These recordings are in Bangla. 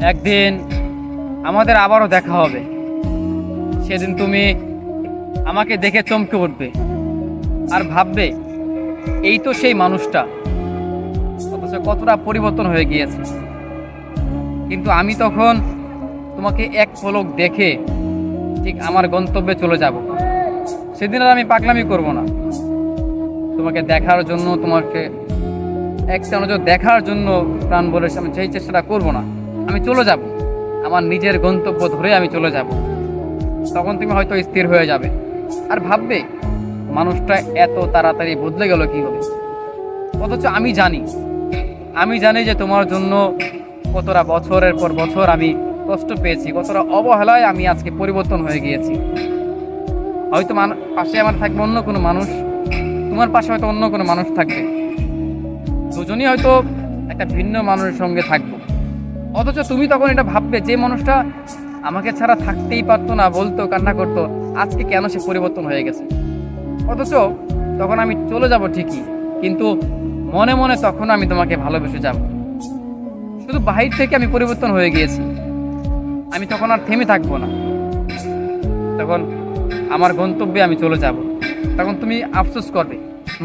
একদিন আমাদের আবারও দেখা হবে। সেদিন তুমি আমাকে দেখে চমকে উঠবে আর ভাববে এই তো সেই মানুষটা, অথচ কতটা পরিবর্তন হয়ে গিয়েছে। কিন্তু আমি তখন তোমাকে এক পলক দেখে ঠিক আমার গন্তব্যে চলে যাব। সেদিন আর আমি পাগলামি করব না। তোমাকে দেখার জন্য, তোমাকে একটা নজর দেখার জন্য প্রাণ বলে আমি সেই চেষ্টাটা করব না। আমি চলে যাব, আমার নিজের গন্তব্য ধরে আমি চলে যাব। তখন তুমি হয়তো স্থির হয়ে যাবে আর ভাববে মানুষটা এত তাড়াতাড়ি বদলে গেল কি হবে। অথচ আমি জানি যে তোমার জন্য কতটা বছরের পর বছর আমি কষ্ট পেয়েছি, কতটা অবহেলায় আমি আজকে পরিবর্তন হয়ে গিয়েছি। হয়তো পাশে আমার থাকবে অন্য কোনো মানুষ, তোমার পাশে হয়তো অন্য কোনো মানুষ থাকবে, দুজনই হয়তো একটা ভিন্ন মানুষের সঙ্গে থাকবো। অথচ তুমি তখন এটা ভাববে যে মানুষটা আমাকে ছাড়া থাকতেই পারতো না, বলতো, কান্না করতো, আজকে কেন সে পরিবর্তন হয়ে গেছে। অথচ তখন আমি চলে যাব ঠিকই, কিন্তু মনে মনে তখন আমি তোমাকে ভালোবেসে যাব। শুধু বাহির থেকে আমি পরিবর্তন হয়ে গিয়েছি, আমি তখন আর থেমে থাকবো না। তখন আমার গন্তব্যে আমি চলে যাব। তখন তুমি আফসোস করবে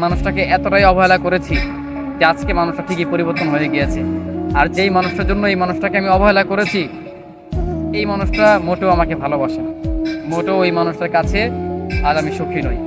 মানুষটাকে এতটাই অবহেলা করেছি যে আজকে মানুষটা ঠিকই পরিবর্তন হয়ে গিয়েছে। আর যেই মানুষটার জন্য এই মানুষটাকে আমি অবহেলা করেছি, এই মানুষটা মোটেও আমাকে ভালোবাসে না, মোটেও এই মানুষটার কাছে আজ আমি সুখী নই।